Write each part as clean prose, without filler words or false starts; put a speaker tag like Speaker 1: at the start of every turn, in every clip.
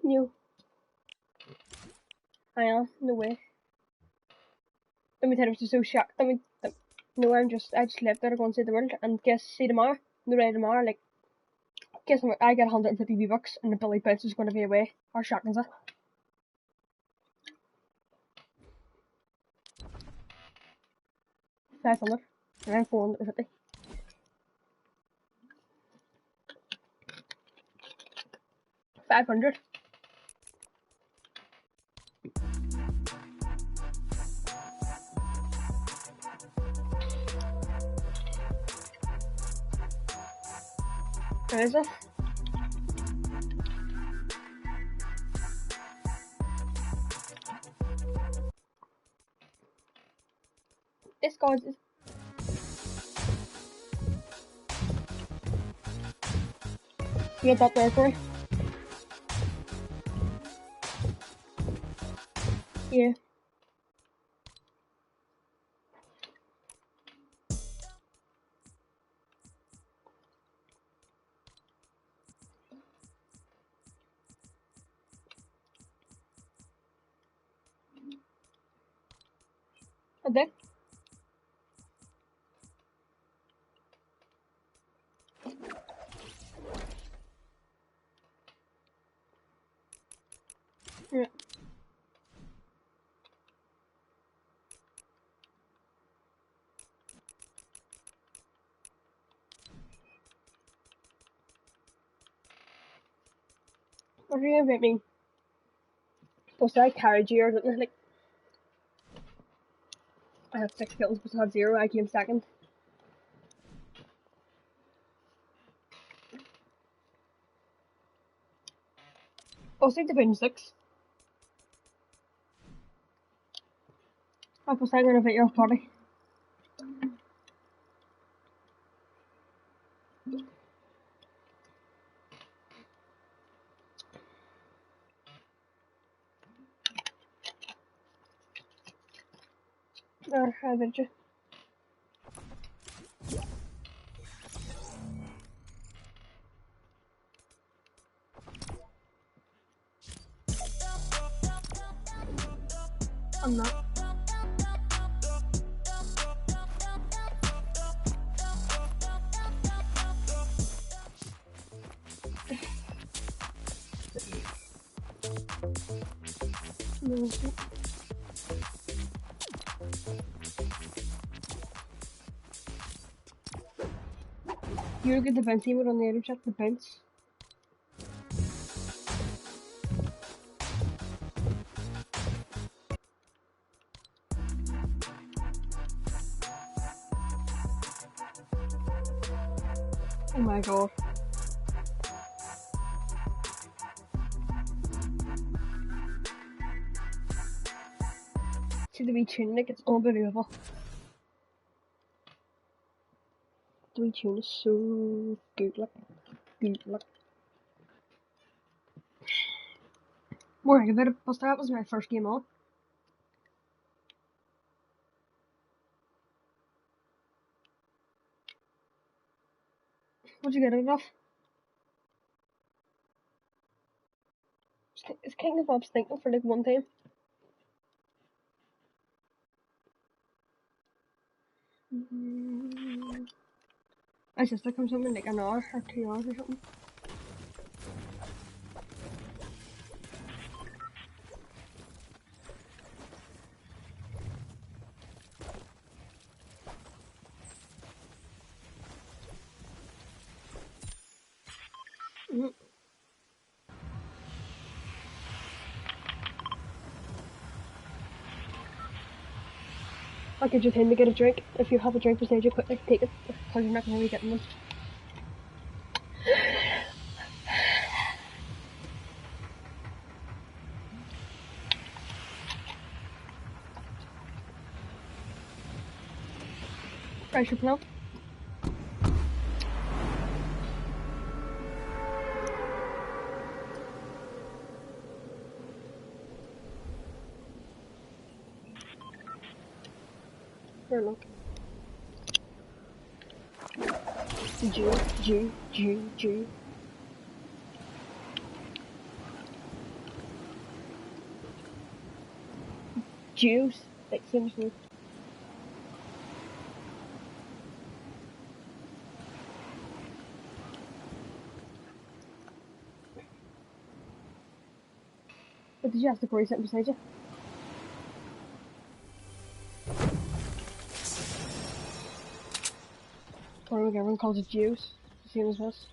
Speaker 1: No. I am. No way. Let me tell you, I was so shocked. No, I just left there to go and see the world, and guess, see tomorrow, the day tomorrow, like, guess what, I get 150 V-Bucks, and the Billy Bounce is going to be away. How shocking is that? $500, and I'm 450. $500. Where is it? This guy's is. You get that there for me? Yeah. I did. Yeah. What do you invite me? Plus, I carried you, or something, like, I had 6 kills, but I had 0, I came second. Oh, 6 Division 6. I was going to invite your party. Or, I invite you. I'm not. No. You get the bounce team on the other chat, the bounce. Oh my god. See the wee tune, like, it's unbelievable. The wee tune is so good, like, good, like. More like about it, but that was my first game on. What'd you get it off? It's kind of thinking for like one time. I just like something like an hour or 2 hours or something. I'll give you time to get a drink. If you have a drink beside you, quickly take it, because you're not going to be getting one. Pressure plant. Here, look. G. juice, like seriously. But did you have to carry something beside you? Or like everyone calls it juice, the same as us.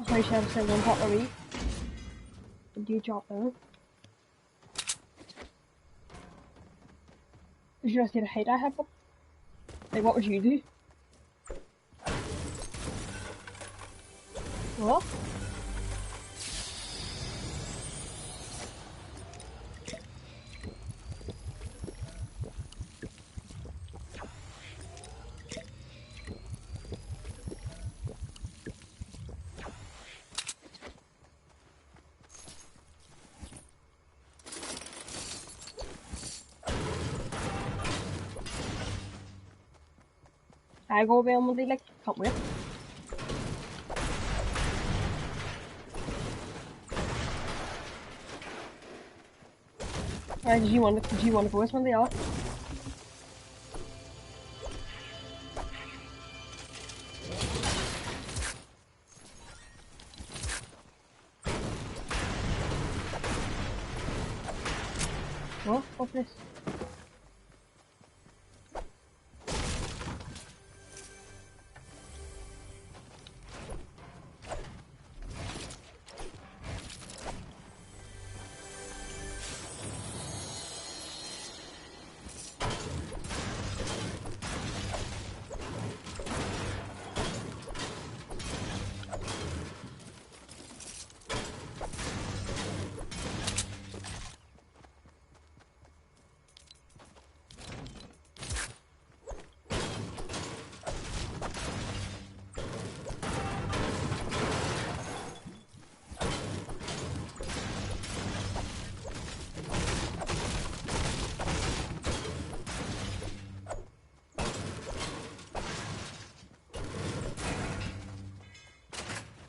Speaker 1: I should have said one pot of me. Did you drop there? Did you not see the height I have? Like, what would you do? What? I go away on Monday, like, can't wait. Did you want to go this Monday off? What? What's this?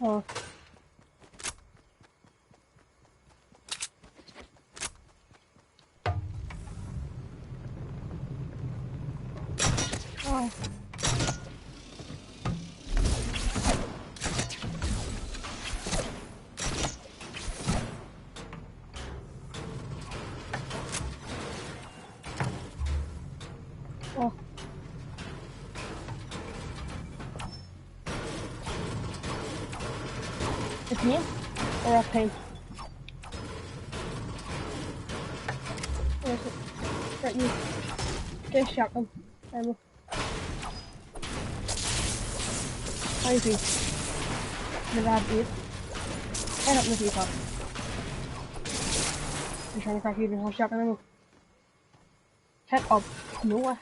Speaker 1: Oh. Oh. Oh. It's me? Or a pain? Where is it? Right, you. Get a shotgun. Ammo. How you feel? Never had beef. Head up in the teapot. I'm trying to crack you, didn't have shotgun ammo. Head up. Nowhere.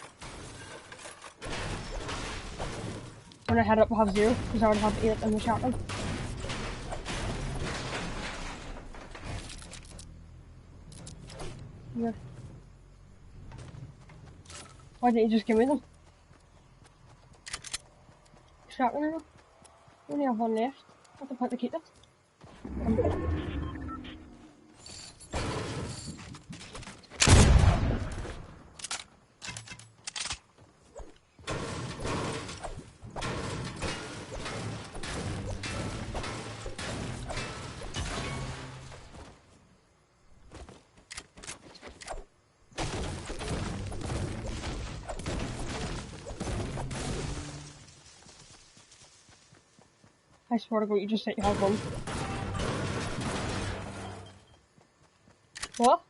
Speaker 1: When I head up, I have 0, because I already have 8 in the shotgun. Yeah. Why didn't you just give me them? Shotgun ammo? We only have 1 left. What's the point to keep it? I swear to God, you just said you have 1. What?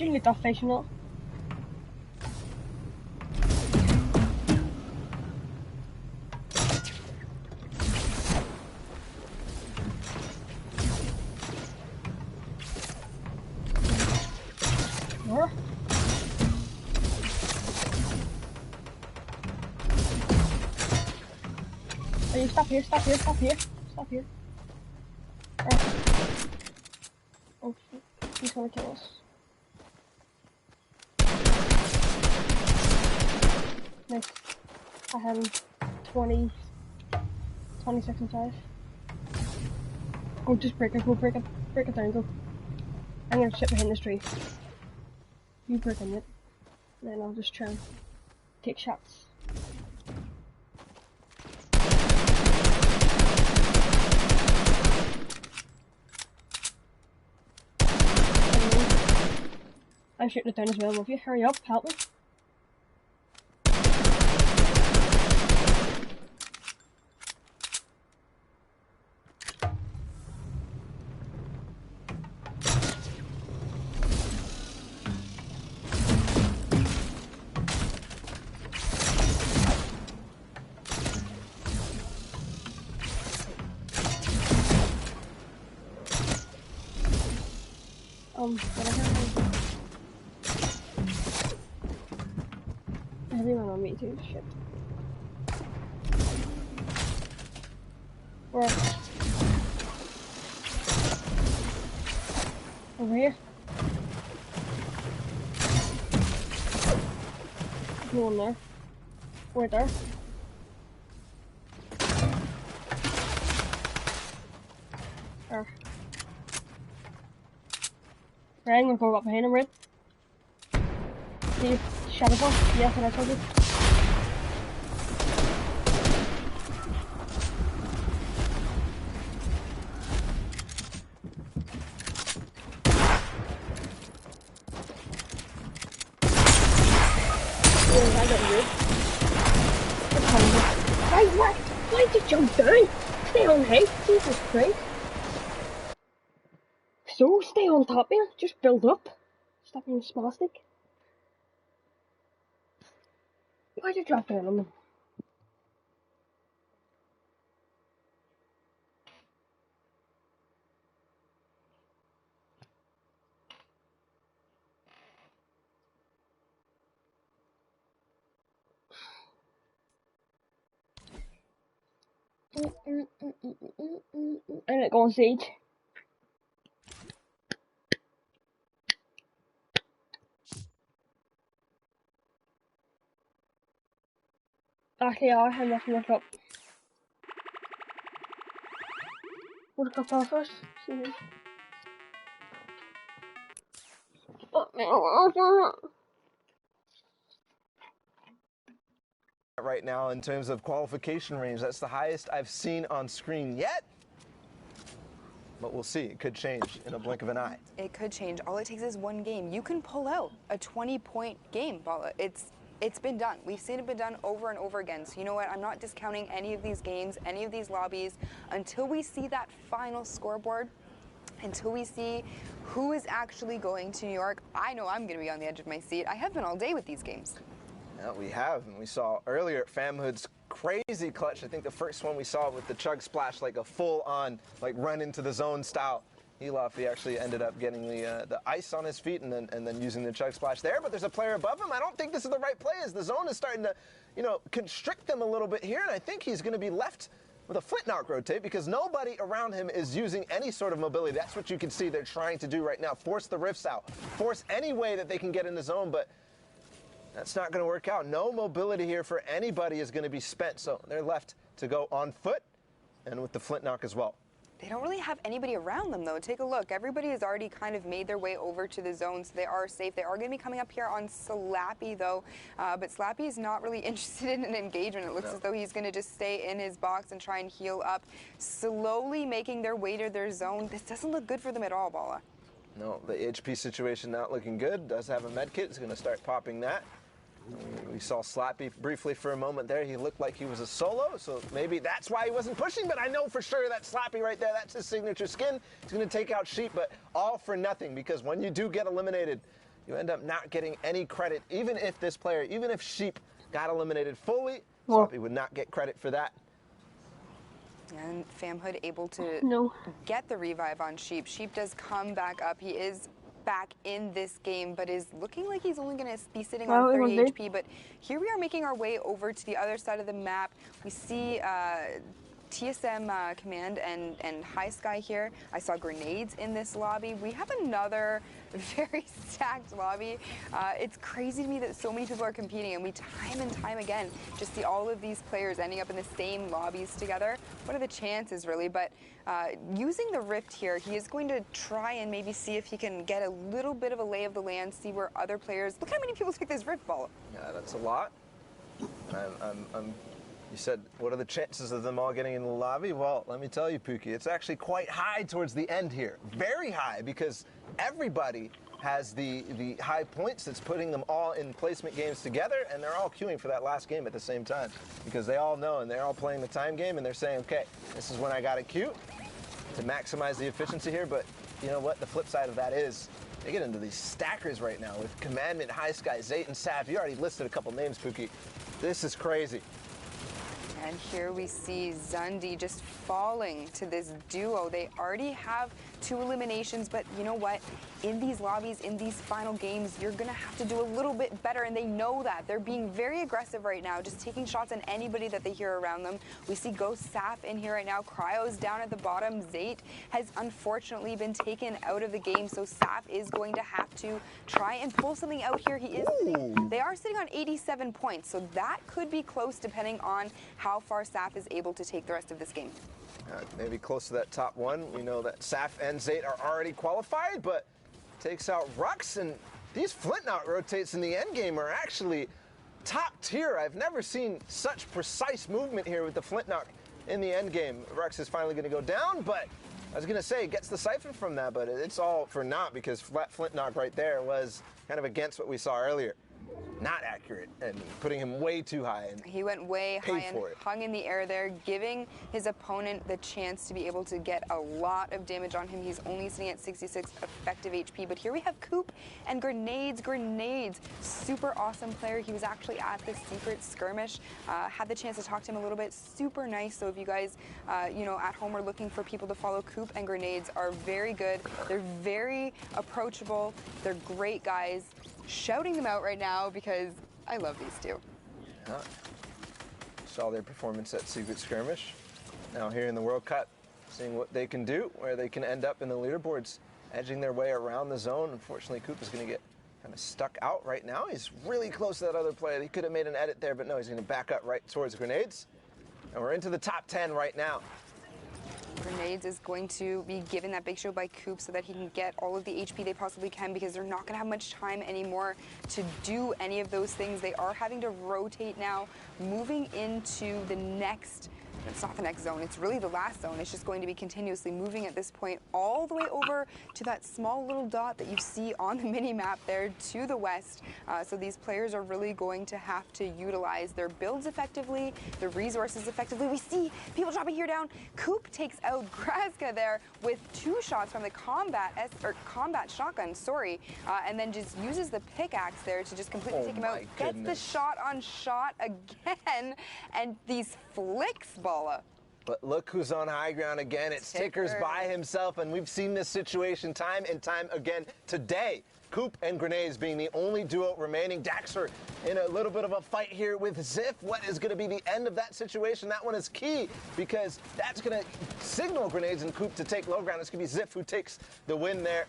Speaker 1: Do you need that fish or not? Where? Oh, you stop here, stop here, stop here, stop here. Oh shit, he's gonna kill us. Nice. I had him 26 and 5. Go, just break it, go break it down, go. I'm gonna sit behind this tree. You break in it. Then I'll just try and take shots. I'm shooting it down as well, will you? Hurry up, help me. Everyone on me too, shit. Where? Over here? No one there. Where there? There. Right, I'm gonna go up behind him, right? See, shadow ball? Yes, and I told you. I got rid. Why, what? Why did you jump down? Stay on height, Jesus Christ. So, stay on top, man. Just build up. Stop being spastic. Why'd you drop down on them? I'm gonna go on siege. Actually, I'm not gonna look up. Look up our first.
Speaker 2: Right now in terms of qualification range, that's the highest I've seen on screen yet. But we'll see. It could change in a blink of an eye.
Speaker 3: It could change. All it takes is one game. You can pull out a 20-point game, Bala. It's been done. We've seen it been done over and over again. So you know what? I'm not discounting any of these games, any of these lobbies, until we see that final scoreboard, until we see who is actually going to New York. I know I'm going to be on the edge of my seat. I have been all day with these games.
Speaker 2: Yeah, we have, and we saw earlier at Famhood's crazy clutch. I think the first one we saw with the chug splash, like a full-on, like run into the zone style. Elof, he actually ended up getting the ice on his feet and then using the chug splash there. But there's a player above him. I don't think this is the right play, as the zone is starting to, you know, constrict them a little bit here. And I think he's going to be left with a flint-knock rotate because nobody around him is using any sort of mobility. That's what you can see they're trying to do right now. Force the rifts out. Force any way that they can get in the zone, but that's not going to work out. No mobility here for anybody is going to be spent. So they're left to go on foot and with the flint knock as well.
Speaker 3: They don't really have anybody around them, though. Take a look. Everybody has already kind of made their way over to the zone, so they are safe. They are going to be coming up here on Slappy, though. But Slappy is not really interested in an engagement. It looks as though he's going to just stay in his box and try and heal up, slowly making their way to their zone. This doesn't look good for them at all, Bala.
Speaker 2: No, the HP situation not looking good. Does have a med kit. He's going to start popping that. We saw Slappy briefly for a moment there. He looked like he was a solo, so maybe that's why he wasn't pushing, but I know for sure that Slappy right there, that's his signature skin. He's going to take out Sheep, but all for nothing, because when you do get eliminated, you end up not getting any credit, even if Sheep got eliminated fully.
Speaker 1: Well-
Speaker 2: Sloppy would not get credit for that.
Speaker 3: And Famhood able to
Speaker 1: No.
Speaker 3: get the revive on Sheep. Sheep does come back up. He is back in this game, but is looking like he's only going to be sitting
Speaker 1: Well,
Speaker 3: on
Speaker 1: it
Speaker 3: 30
Speaker 1: won't be.
Speaker 3: HP. But here we are making our way over to the other side of the map. We see TSM Command and High Sky here. I saw grenades in this lobby. We have another very stacked lobby. It's crazy to me that so many people are competing, and we time and time again just see all of these players ending up in the same lobbies together. What are the chances, really? But using the Rift here, he is going to try and maybe see if he can get a little bit of a lay of the land, see where other players... Look how many people took this Rift ball.
Speaker 2: Yeah, that's a lot. You said, what are the chances of them all getting in the lobby? Well, let me tell you, Pookie, it's actually quite high towards the end here. Very high, because everybody has the high points that's putting them all in placement games together, and they're all queuing for that last game at the same time, because they all know, and they're all playing the time game, and they're saying, okay, this is when I got to queue to maximize the efficiency here. But you know what? The flip side of that is they get into these stackers right now with Commandment, High Sky, Zayt, and Saf. You already listed a couple names, Pookie. This is crazy.
Speaker 3: And here we see Zundi just falling to this duo. They already have 2 eliminations, but you know what? In these lobbies, in these final games, you're going to have to do a little bit better, and they know that. They're being very aggressive right now, just taking shots on anybody that they hear around them. We see Ghost Saf in here right now. Cryo's down at the bottom. Zayt has unfortunately been taken out of the game, so Saf is going to have to try and pull something out here. They are sitting on 87 points, so that could be close depending on how far Saf is able to take the rest of this game.
Speaker 2: Maybe close to that top one. We know that Saf and Zayt are already qualified, but takes out Rux, and these Flint Knot rotates in the end game are actually top tier. I've never seen such precise movement here with the Flint Knot in the end game. Rux is finally going to go down, but I was going to say, gets the siphon from that, but it's all for naught, because Flint Knot right there was kind of against what we saw earlier. Not accurate, and putting him way too high. And
Speaker 3: he went way high and hung in the air there, giving his opponent the chance to be able to get a lot of damage on him. He's only sitting at 66 effective HP, but here we have Coop and Grenades. Super awesome player. He was actually at this secret skirmish. Had the chance to talk to him a little bit. Super nice. So if you guys, at home are looking for people to follow, Coop and Grenades are very good. They're very approachable. They're great guys. Shouting them out right now because I love these two.
Speaker 2: Saw their performance at Secret Skirmish. Now here in the World Cup, seeing what they can do, where they can end up in the leaderboards, edging their way around the zone. Unfortunately, Coop is going to get kind of stuck out right now. He's really close to that other player. He could have made an edit there, but no, he's going to back up right towards Grenades. And we're into the top 10 right now.
Speaker 3: Grenades is going to be given that big show by Coop so that he can get all of the HP they possibly can, because they're not going to have much time anymore to do any of those things. They are having to rotate now, moving into the next... It's not the next zone, it's really the last zone. It's just going to be continuously moving at this point all the way over to that small little dot that you see on the mini-map there to the west. So these players are really going to have to utilize their builds effectively, their resources effectively. We see people dropping here down. Coop takes out Grazka there with 2 shots from the combat shotgun, and then just uses the pickaxe there to just completely take him out. Gets the shot on shot again, and these flicks, Balla.
Speaker 2: But look who's on high ground again. It's Tickers by himself, and we've seen this situation time and time again today. Coop and Grenades being the only duo remaining. Daxter in a little bit of a fight here with Ziff. What is going to be the end of that situation? That one is key, because that's going to signal Grenades and Coop to take low ground. It's going to be Ziff who takes the win there.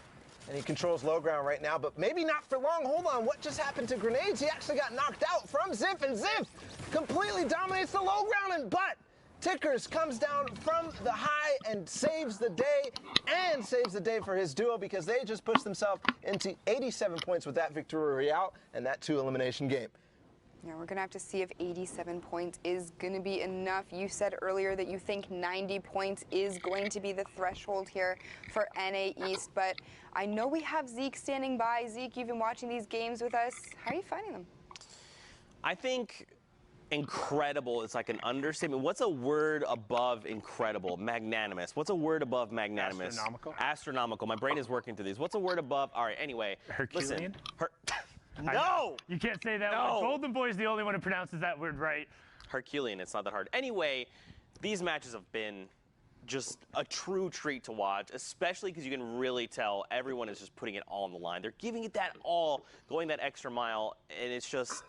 Speaker 2: And he controls low ground right now, but maybe not for long. Hold on, what just happened to Grenades? He actually got knocked out from Ziff, and Ziff completely dominates the low ground, but Tickers comes down from the high and saves the day, and saves the day for his duo, because they just pushed themselves into 87 points with that Victory Royale and that 2-elimination game.
Speaker 3: Yeah, we're going to have to see if 87 points is going to be enough. You said earlier that you think 90 points is going to be the threshold here for NA East, but I know we have Zeke standing by. Zeke, you've been watching these games with us. How are you finding them?
Speaker 4: I think Incredible is like an understatement. What's a word above incredible? Magnanimous. What's a word above magnanimous?
Speaker 5: Astronomical.
Speaker 4: Astronomical. My brain is working through these. What's a word above? All right, anyway.
Speaker 5: Herculean?
Speaker 4: Listen. No!
Speaker 5: You can't say that
Speaker 4: No.
Speaker 5: word. Golden Boy is the only one who pronounces that word right.
Speaker 4: Herculean, it's not that hard. Anyway, these matches have been just a true treat to watch, especially because you can really tell everyone is just putting it all on the line. They're giving it that all, going that extra mile, and it's just...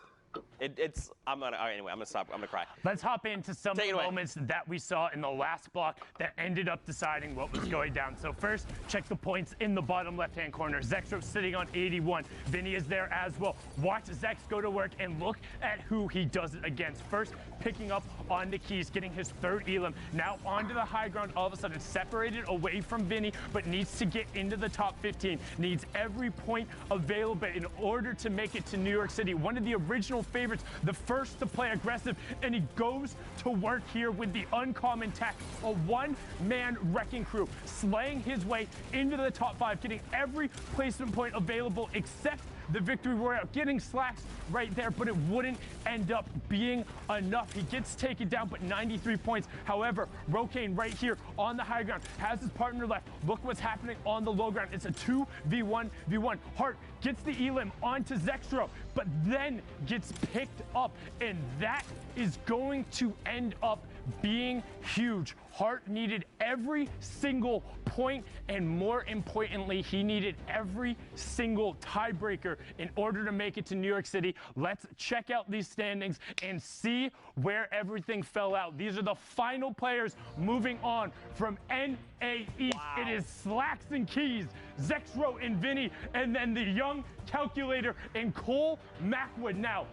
Speaker 4: all right, anyway, I'm gonna stop. I'm gonna cry.
Speaker 5: Let's hop into some
Speaker 4: Take it away.
Speaker 5: moments that we saw in the last block that ended up deciding what was going down. So first, check the points in the bottom left-hand corner. Zexro sitting on 81. Vinny is there as well. Watch Zex go to work and look at who he does it against. First, picking up on the keys, getting his third elim. Now onto the high ground, all of a sudden separated away from Vinny, but needs to get into the top 15. Needs every point available in order to make it to New York City. One of the original favorites, the first to play aggressive, and he goes to work here with the uncommon tech, a one-man wrecking crew, slaying his way into the top 5, getting every placement point available except the victory royale, getting slacks right there, but it wouldn't end up being enough. He gets taken down, but 93 points. However, Rokane right here on the high ground has his partner left. Look what's happening on the low ground. It's a 2v1v1. Hart gets the elim onto Zexro, but then gets picked up, and that is going to end up being huge. Hart needed every single point, and more importantly, he needed every single tiebreaker in order to make it to New York City. Let's check out these standings and see where everything fell out. These are the final players moving on from NA East.
Speaker 4: Wow.
Speaker 5: It is Slacks and Keys, Zexro and Vinny, and then the young Calculator and Cole Mackwood. Now,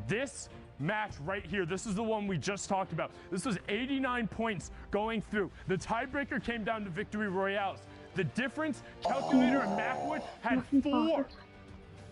Speaker 5: this match right here, this is the one we just talked about. This was 89 points going through. The tiebreaker came down to victory royales. The difference, Calculator and Mackwood had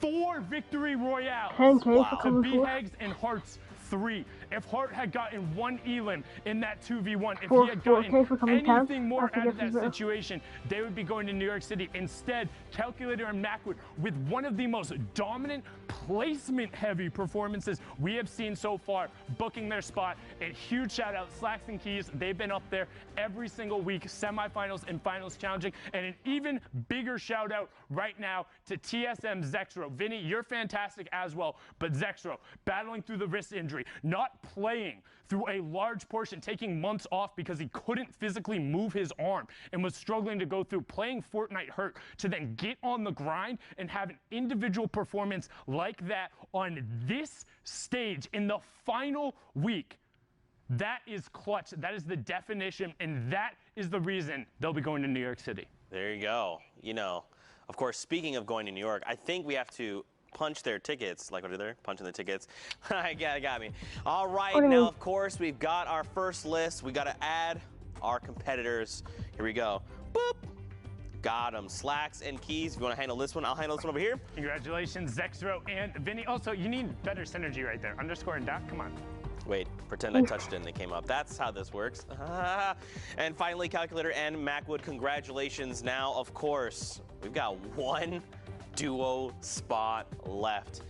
Speaker 5: four victory royales. To BHEGs and Hearts 3. If Hart had gotten one elim in that 2v1, if he had gotten anything more out of that situation, they would be going to New York City. Instead, Calculator and Mackwood, with one of the most dominant placement-heavy performances we have seen so far, booking their spot. A huge shout-out, Slacks and Keys. They've been up there every single week, semifinals and finals challenging. And an even bigger shout-out right now to TSM Zexro. Vinny, you're fantastic as well, but Zexro, battling through the wrist injury, not playing through a large portion, taking months off because he couldn't physically move his arm and was struggling to go through, playing Fortnite hurt, to then get on the grind and have an individual performance like that on this stage in the final week. That is clutch. That is the definition, and that is the reason they'll be going to New York City.
Speaker 4: There you go. You know, of course, speaking of going to New York, I think we have to punch their tickets. Like, what are they? Punching the tickets. got me. All right, now, of course, we've got our first list. We got to add our competitors. Here we go. Boop. Got them. Slacks and Keys. If you want to handle this one, I'll handle this one over here.
Speaker 5: Congratulations, Zexro and Vinny. Also, you need better synergy right there. Underscore and dot. Come on.
Speaker 4: Wait, pretend I touched it and it came up. That's how this works. And finally, Calculator and Mackwood, congratulations. Now, of course, we've got one duo spot left.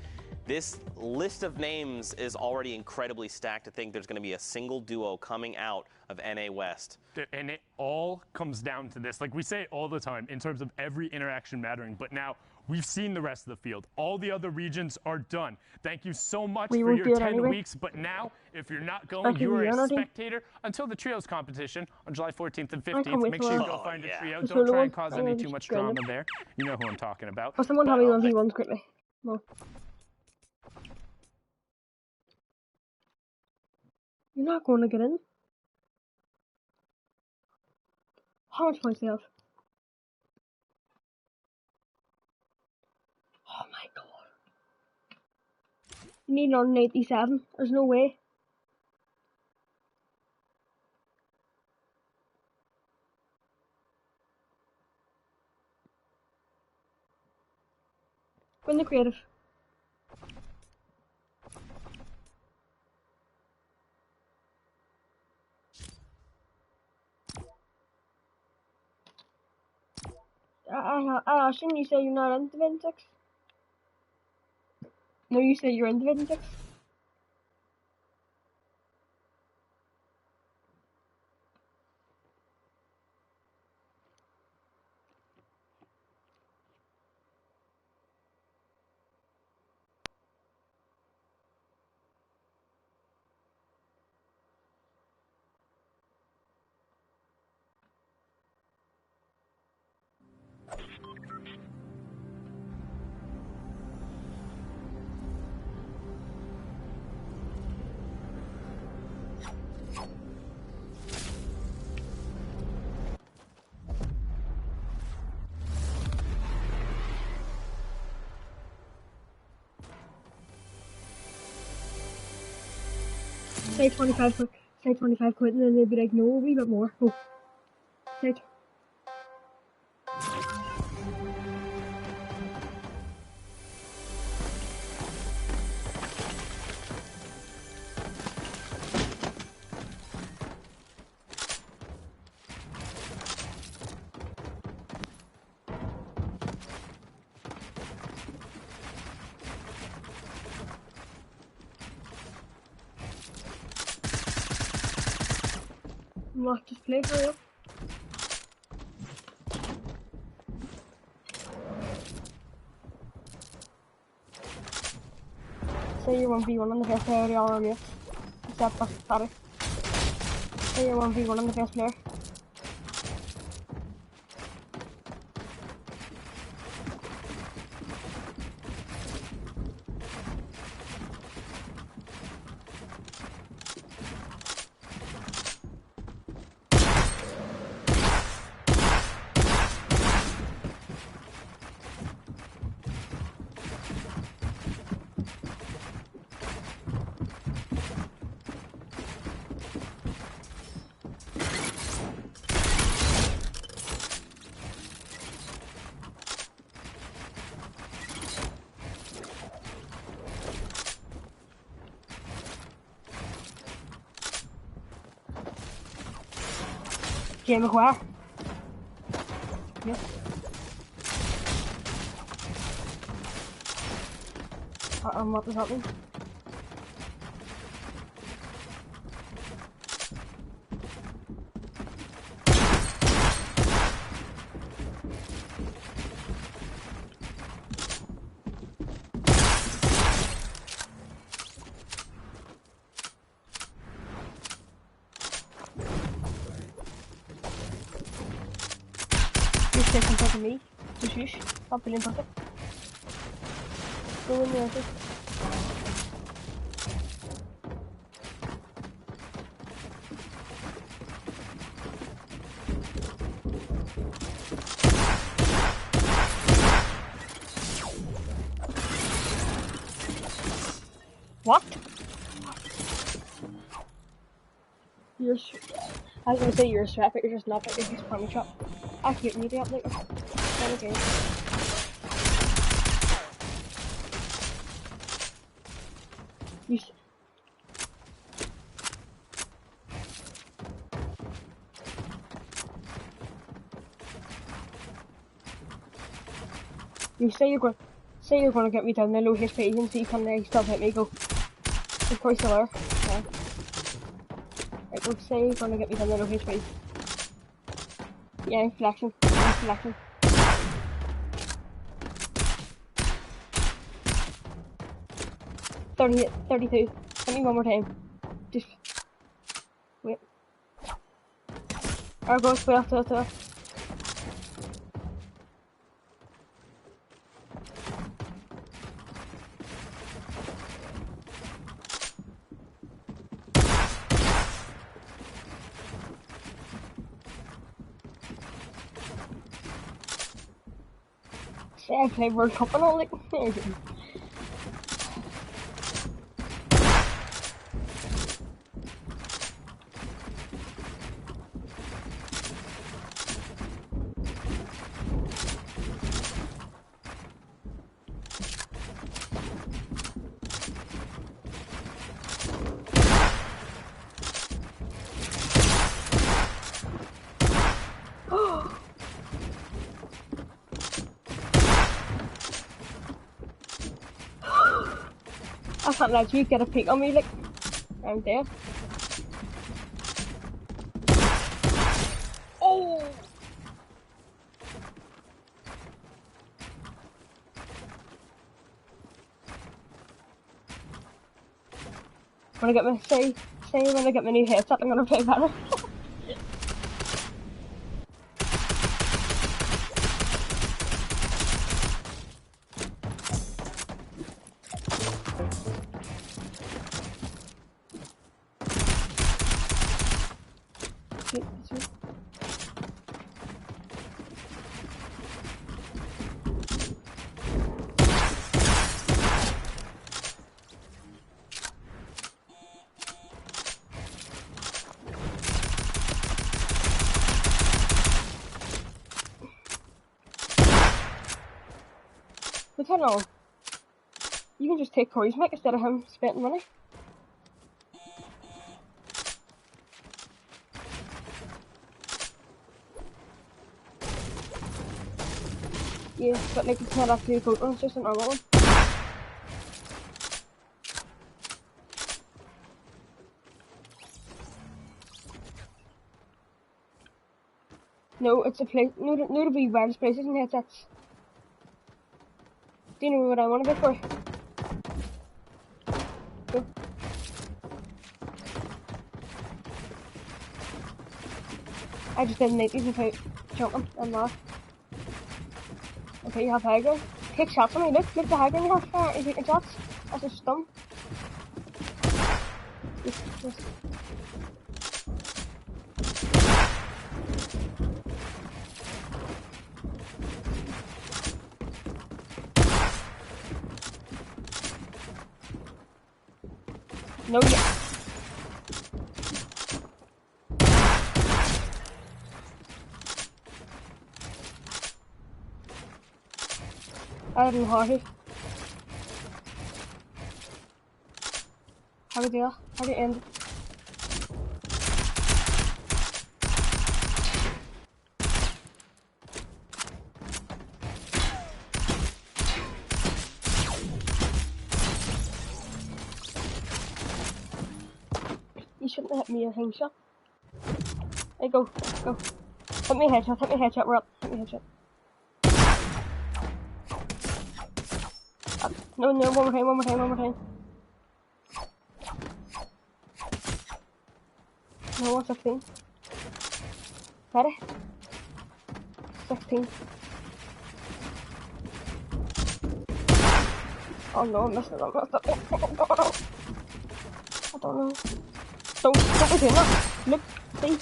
Speaker 4: This list of names is already incredibly stacked to think there's going to be a single duo coming out of NA West.
Speaker 5: And it all comes down to this. Like we say it all the time in terms of every interaction mattering, but now we've seen the rest of the field. All the other regions are done. Thank you so much for your 10 weeks, but now, if you're not going, you are a spectator until the trios competition on July 14th and 15th. Make sure you go find a trio. Don't try and cause any too much drama there. You know who I'm talking about.
Speaker 1: Or someone having 1v1s quickly. No. You're not going to get in. How much points do you have? Oh my god. You need 187. There's no way. Go in the creative. I assume you say you're not in Division 6? No, you say you're in Division 6? say 25 quid, say 25 quid, and then they'd be like, no, a wee bit more. Oh, say Mark, just play, hurry up. Say you're 1v1 on the best player of the all mates. Except for Patty. Say you're 1v1 on the best player. Game of where? Yep. What does that mean? You're compared to me. Shush. Stop being perfect. Go in there. What? You're. I was gonna say you're a strap, but you're just not. But you're just pony trap. I can't read it like. Okay. You say you're going to get me down the low HP and so you can still hit me. Go. Of course you are. Okay. Right, go say you're going to get me down the low HP. Yeah, flexion. Flexion. 32. Hit me one more time. Just wait. Or go 12. Say I play World Cup and all like. I can't let you get a peek on me, like, I'm dead. Oh! When I get my, say when I get my new headset, I'm gonna play better. I don't know. You can just take Corey's mic instead of him spending money. Yeah, but like it's not actually a goat one, it's just a normal one. No, it's a place. No, to be wireless PlayStation headsets. Do you know what I want to go for? Go. I just didn't make these without jumping and that. Okay, you have high ground. Take shots on me. Look the high ground you have. You're taking shots. That's just dumb. Yes. No, yeah. I don't know how to. How do you do that? How do you end it? You shouldn't have hit me a thing shot. Hey, go. Hit me a headshot, we're up. Hit me a headshot. No, one more time. No, 116. Ready? 16. Oh no, I messed it up. I don't know. Don't be doing that. Look, see?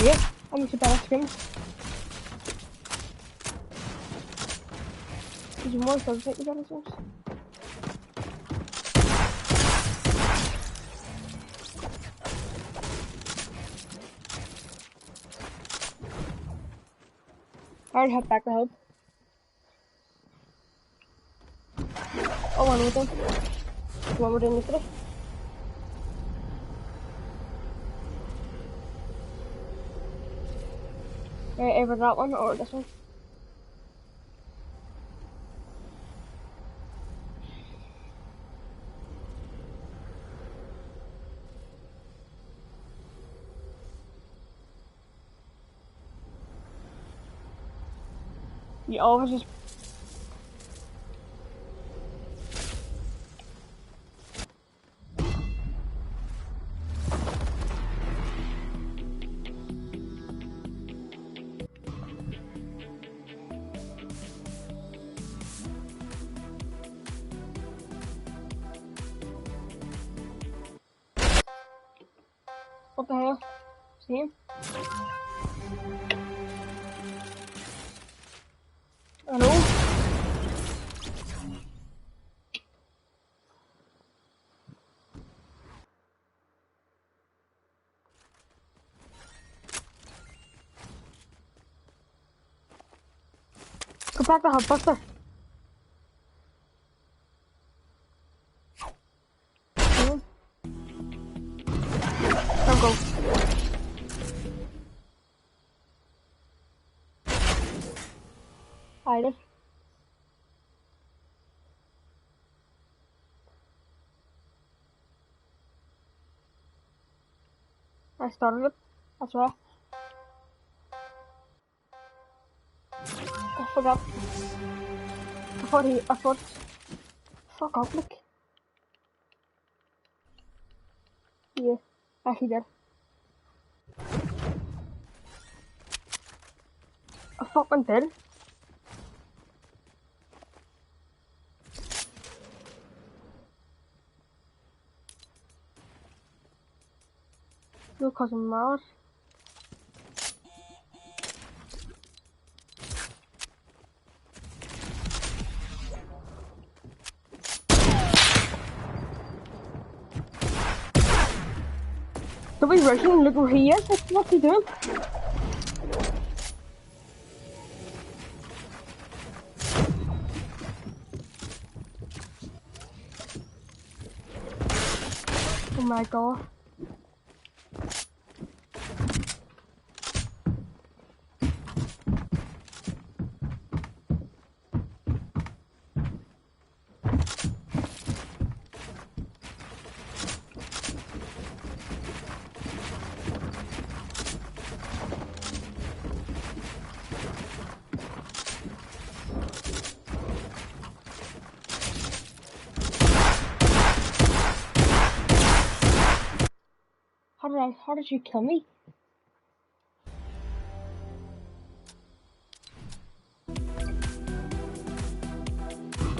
Speaker 1: Yeah, I'm just about to scream. There's more thugs that you got as well. I already have back the hub. Oh, one with them. One with them yesterday. Right, either that one or this one. You always just... What the hell? See him? I know. Go back the hub, Buster. Don't go. I did. I started it. That's why. I forgot. I thought. Fuck off, look. Yeah, actually did. I fucking did. No, cause I'm mad. Don't be rushing, look where he is. What's he doing? Oh my god. How did you kill me?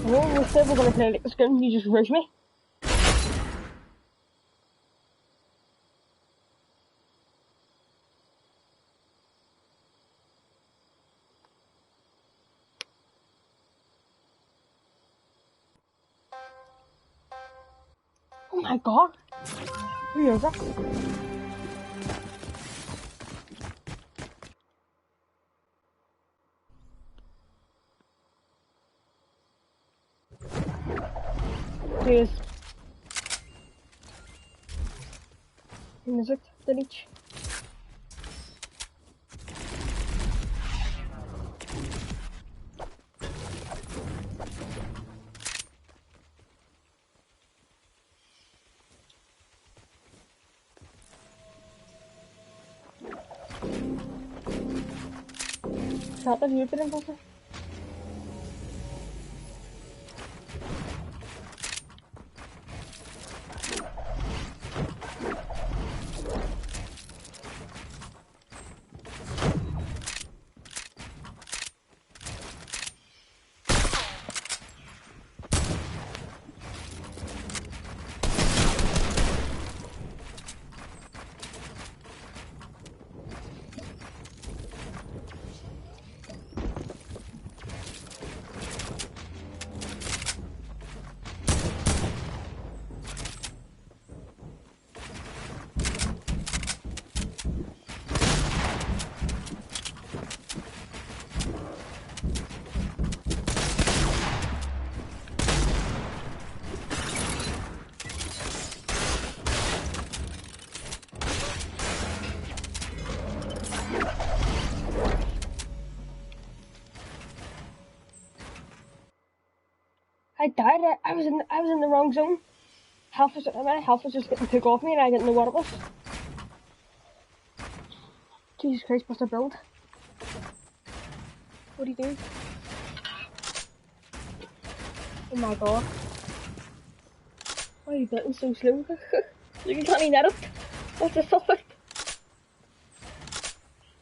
Speaker 1: Oh, we said we're gonna play like this gun, you just rush me. Oh my god. Who is that? Please. Music, delete. Shot the view in person. I died. I was in the wrong zone. My health was just getting took off me, and I didn't know what it was. Jesus Christ, what's the build? What are you doing? Oh my god. Why are you building so slow? You can't even edit. What's the suffix?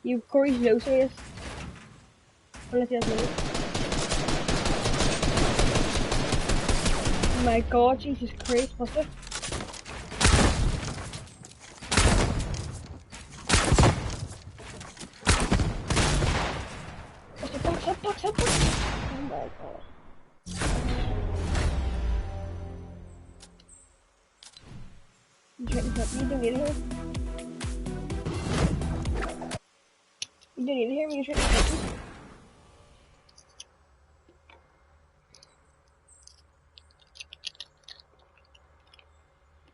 Speaker 1: You Corey's low serious. Unless he has money. Oh my god, Jesus Christ, what's it? Box. Oh my god. You don't need to hear. You don't need to hear me, you're trying to hit me.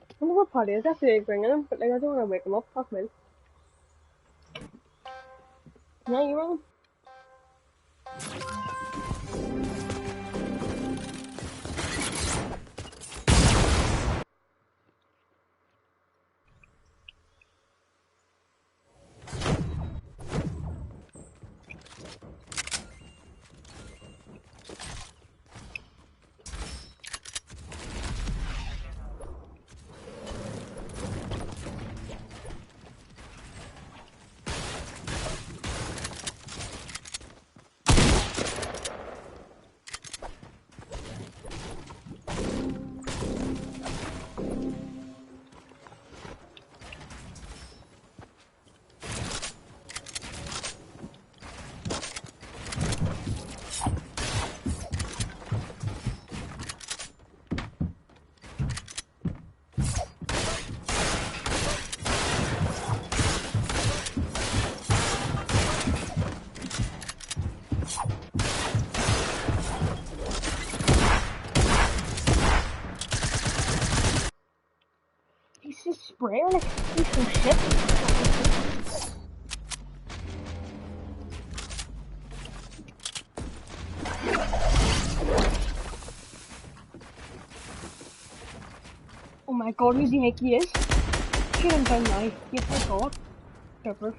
Speaker 1: I wonder what part is that today bringing him, but like I don't want to wake him up, fuck me. No, you're wrong. sprayer, like, he's so shit. Oh my god, who's the heck he is? Shoot him down now. Yes, my god. Super.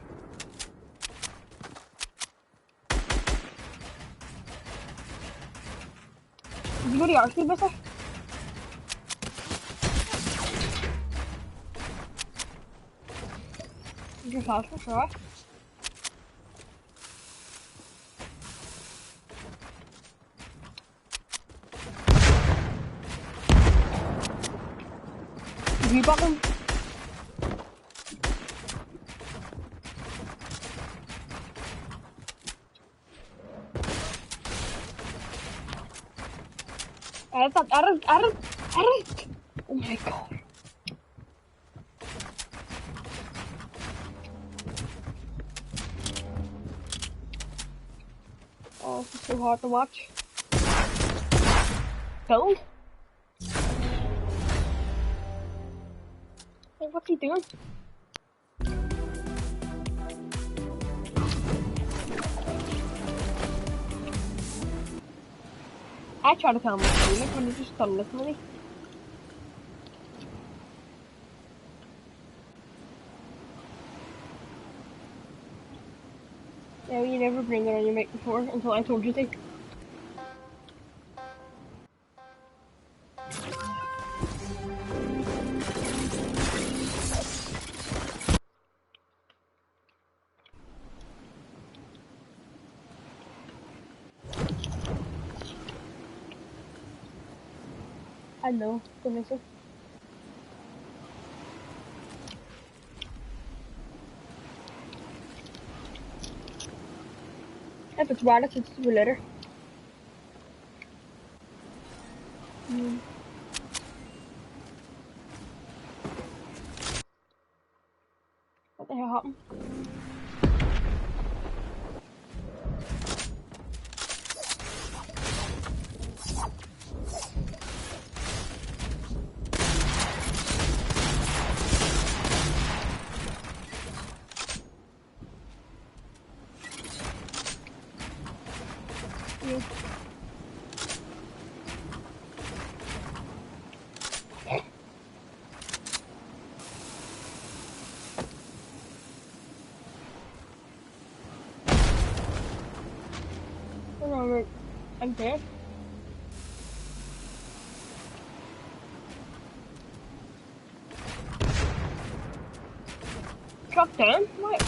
Speaker 1: Did you go to the arcade, mister? Is your fast for sure? Did you bought them? Edit. Oh my god. Oh, this is so hard to watch. Build? Hey, what's he doing? I try to tell him what's doing it when he's just done listening to me. Yeah, you never bring it on your mic before until I told you to. I know, go listen. If it's wireless, it's the later. What the hell happened? Yeah. I'm dead. Drop down? What?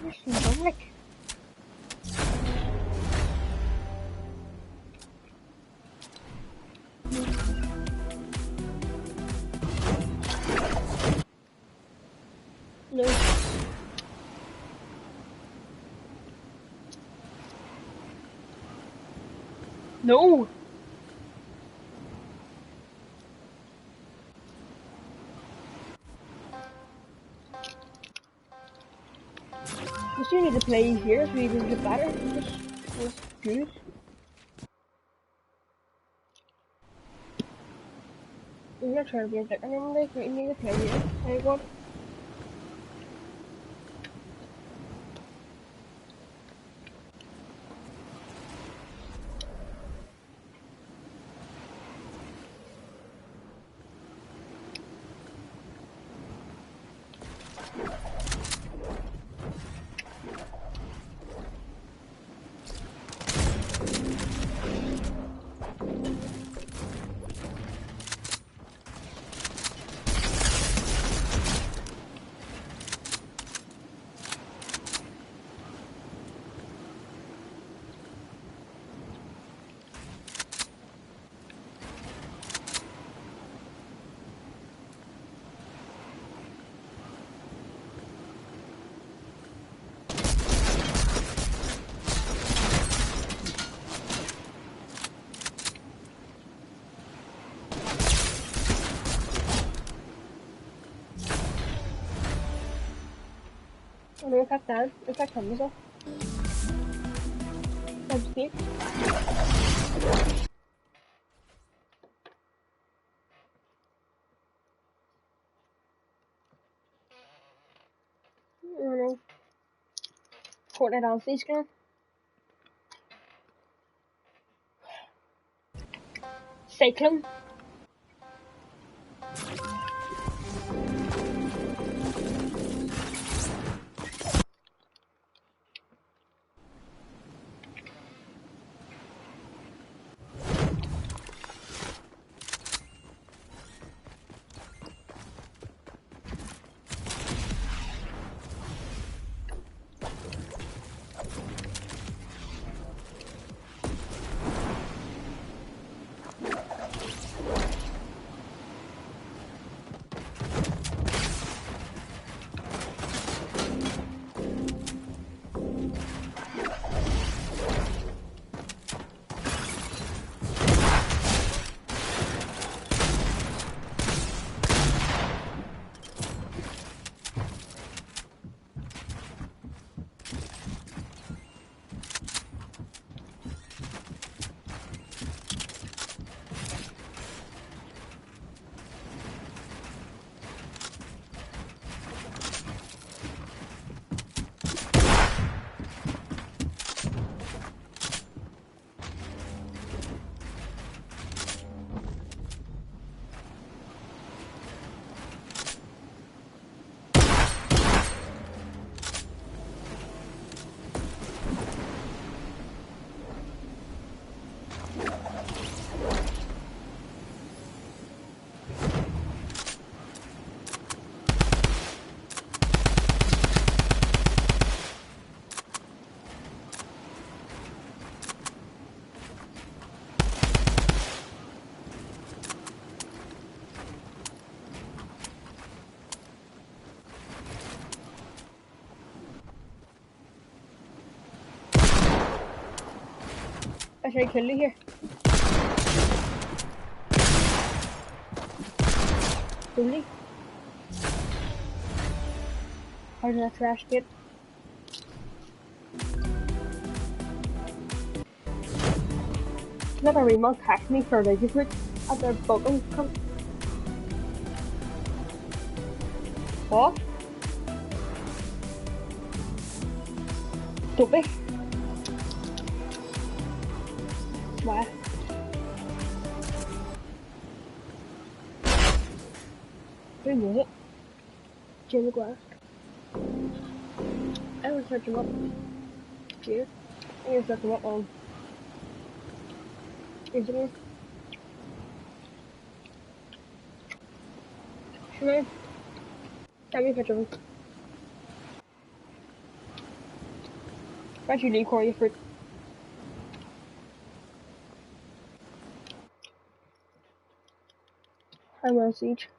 Speaker 1: You're so dumb, like. No. No! I still need to play here so you can get better. This was good. I'm not trying to be a dick. I'm like, you need to play here. Hey, what? Och då fattar jag fattar så. Konstigt. Fortnite on Face Clan. Cyclone. I should kill you here. Really? How did that trash get? Let a remote hack me for the different other bottom come. What? Stupid. Why? Who was it? Jimmy Glass. I will search him up. Here. I'm gonna search him up on Instagram. Shimon. Send me a picture of him. Why'd you leave, Corey, you freak? I'm on Siege.